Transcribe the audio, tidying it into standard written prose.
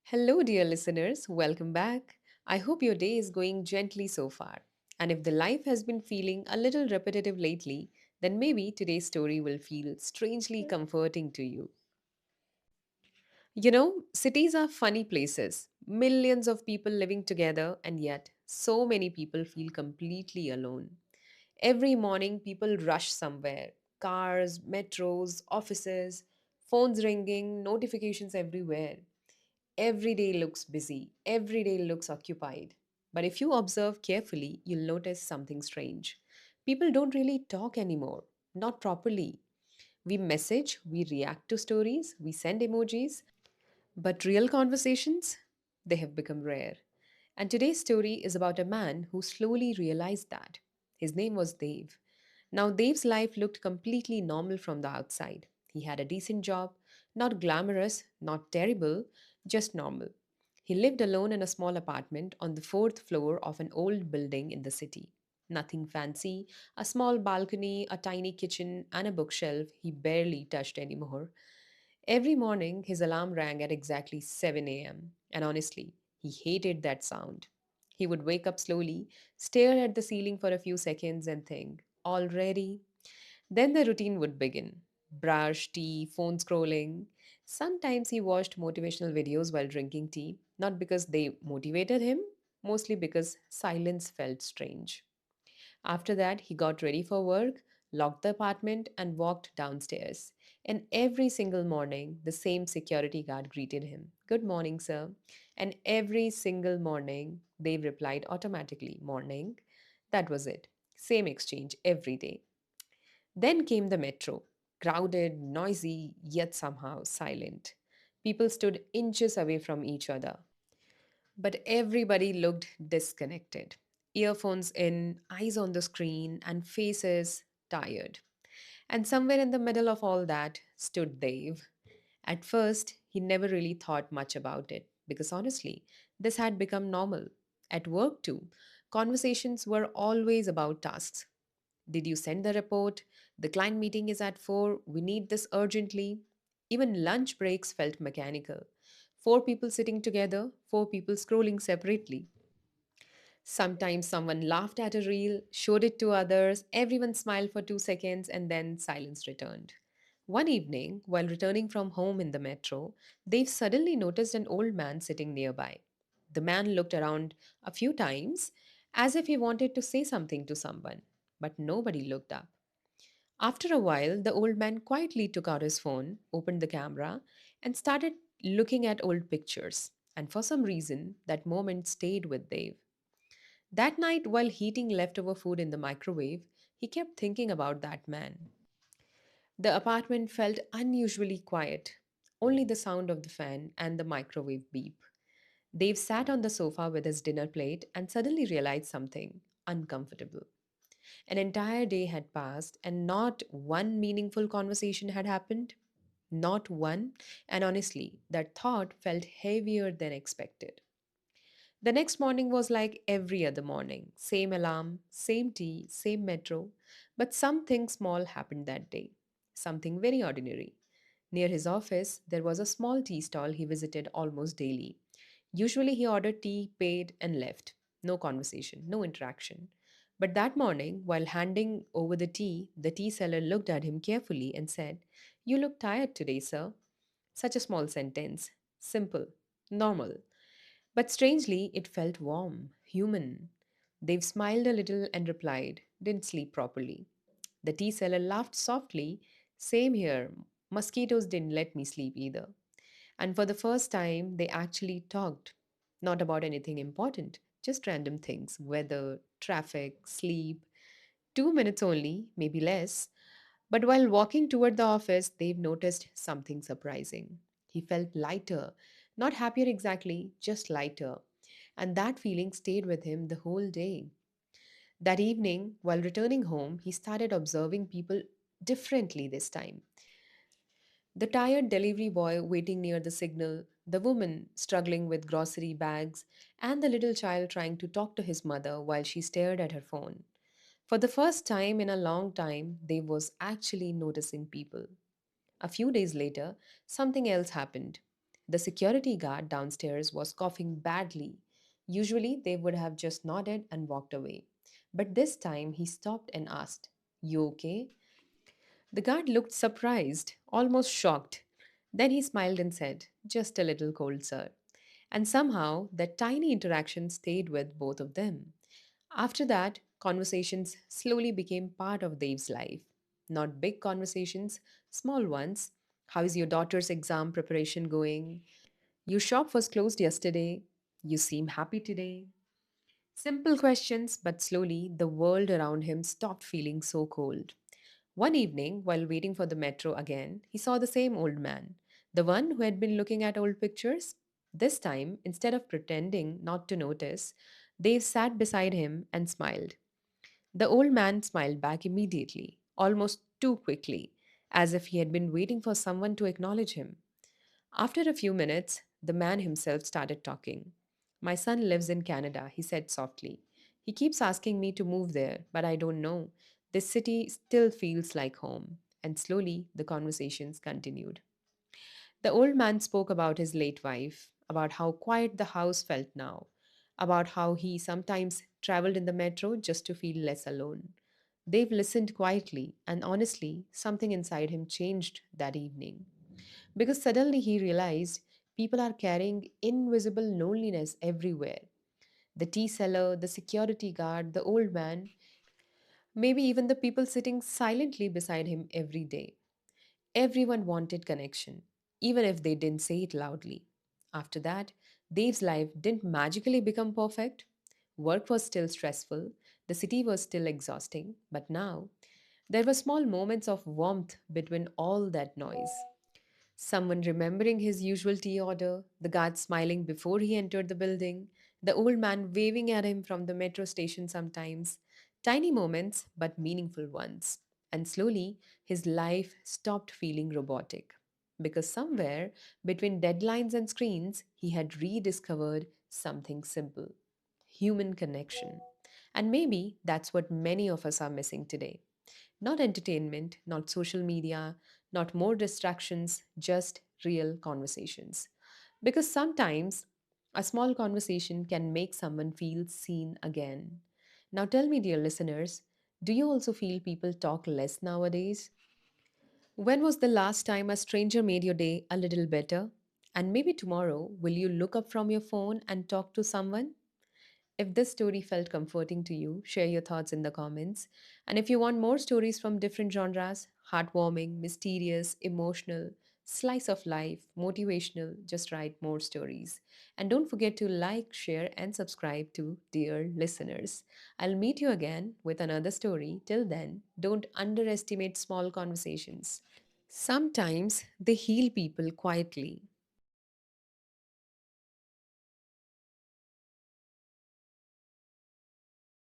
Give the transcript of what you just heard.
Hello, dear listeners. Welcome back. I hope your day is going gently so far. And if the life has been feeling a little repetitive lately, then maybe today's story will feel strangely comforting to you. Cities are funny places. Millions of people living together, and yet so many people feel completely alone. Every morning, people rush somewhere cars, metros, offices, phones ringing, notifications everywhere. Every day looks busy, every day looks occupied. But if you observe carefully, you'll notice something strange. People don't really talk anymore, not properly. We message, we react to stories, we send emojis, but real conversations, they have become rare. And today's story is about a man who slowly realized that. His name was Dev. Now, Dev's life looked completely normal from the outside. He had a decent job, not glamorous, not terrible, just normal. He lived alone in a small apartment on the fourth floor of an old building in the city. Nothing fancy, a small balcony, a tiny kitchen, and a bookshelf he barely touched anymore. Every morning, his alarm rang at exactly 7 a.m., and honestly, he hated that sound. He would wake up slowly, stare at the ceiling for a few seconds, and think, already? Then the routine would begin brush, tea, phone scrolling. Sometimes he watched motivational videos while drinking tea, not because they motivated him, mostly because silence felt strange. After that, he got ready for work, locked the apartment, and walked downstairs. And every single morning, the same security guard greeted him. Good morning, sir. And every single morning, they replied automatically, morning. That was it. Same exchange every day. Then came the metro, crowded, noisy, yet somehow silent. People stood inches away from each other, but everybody looked disconnected. Earphones in, eyes on the screen, and faces tired. And somewhere in the middle of all that stood Dave. At first, he never really thought much about it because honestly, this had become normal. At work, too, conversations were always about tasks. Did you send the report? The client meeting is at 4. We need this urgently. Even lunch breaks felt mechanical. Four people sitting together, four people scrolling separately. Sometimes someone laughed at a reel, showed it to others, everyone smiled for 2 seconds, and then silence returned. One evening, while returning from home in the metro, Dave suddenly noticed an old man sitting nearby. The man looked around a few times as if he wanted to say something to someone, but nobody looked up. After a while, the old man quietly took out his phone, opened the camera, and started looking at old pictures. And for some reason, that moment stayed with Dave. That night, while heating leftover food in the microwave, he kept thinking about that man. The apartment felt unusually quiet, only the sound of the fan and the microwave beep. Dave sat on the sofa with his dinner plate and suddenly realized something uncomfortable. An entire day had passed and not one meaningful conversation had happened. Not one, and honestly, that thought felt heavier than expected. The next morning was like every other morning same alarm, same tea, same metro. But something small happened that day. Something very ordinary. Near his office, there was a small tea stall he visited almost daily. Usually, he ordered tea, paid, and left. No conversation, no interaction. But that morning, while handing over the tea seller looked at him carefully and said, "You look tired today, sir." Such a small sentence. Simple, normal. But strangely, it felt warm, human. Dave smiled a little and replied, "Didn't sleep properly." The tea seller laughed softly. "Same here. Mosquitoes didn't let me sleep either." And for the first time, they actually talked. Not about anything important, just random things weather, traffic, sleep. 2 minutes only, maybe less. But while walking toward the office, Dave noticed something surprising. He felt lighter, not happier exactly, just lighter. And that feeling stayed with him the whole day. That evening, while returning home, he started observing people differently this time. The tired delivery boy waiting near the signal, the woman struggling with grocery bags, and the little child trying to talk to his mother while she stared at her phone. For the first time in a long time, Dave was actually noticing people. A few days later, something else happened. The security guard downstairs was coughing badly. Usually, they would have just nodded and walked away. But this time, he stopped and asked, "You okay?" The guard looked surprised, almost shocked. Then he smiled and said, "Just a little cold, sir." And somehow, that tiny interaction stayed with both of them. After that, conversations slowly became part of Dave's life. Not big conversations, small ones. How's your daughter's exam preparation going? Your shop was closed yesterday. You seem happy today. Simple questions, but slowly the world around him stopped feeling so cold. One evening, while waiting for the metro again, he saw the same old man, the one who had been looking at old pictures. This time, instead of pretending not to notice, Dave sat beside him and smiled. The old man smiled back immediately, almost too quickly, as if he had been waiting for someone to acknowledge him. After a few minutes, the man himself started talking. "My son lives in Canada," he said softly. "He keeps asking me to move there, but I don't know. This city still feels like home." And slowly, the conversations continued. The old man spoke about his late wife, about how quiet the house felt now, about how he sometimes traveled in the metro just to feel less alone. Dave listened quietly, and honestly, something inside him changed that evening. Because suddenly he realized people are carrying invisible loneliness everywhere. The tea seller, the security guard, the old man, maybe even the people sitting silently beside him every day. Everyone wanted connection, even if they didn't say it loudly. After that, Dave's life didn't magically become perfect. Work was still stressful, the city was still exhausting, but now there were small moments of warmth between all that noise. Someone remembering his usual tea order, the guard smiling before he entered the building, the old man waving at him from the metro station sometimes. Tiny moments, but meaningful ones. And slowly, his life stopped feeling robotic. Because somewhere between deadlines and screens, he had rediscovered something simple: human connection. And maybe that's what many of us are missing today. Not entertainment, not social media, not more distractions, just real conversations. Because sometimes a small conversation can make someone feel seen again. Now, tell me, dear listeners, do you also feel people talk less nowadays? When was the last time a stranger made your day a little better? And maybe tomorrow, will you look up from your phone and talk to someone? If this story felt comforting to you, share your thoughts in the comments. And if you want more stories from different genres, heartwarming, mysterious, emotional, slice of life, motivational, just write more stories. And don't forget to like, share, and subscribe to Dear Listeners. I'll meet you again with another story. Till then, don't underestimate small conversations. Sometimes they heal people quietly.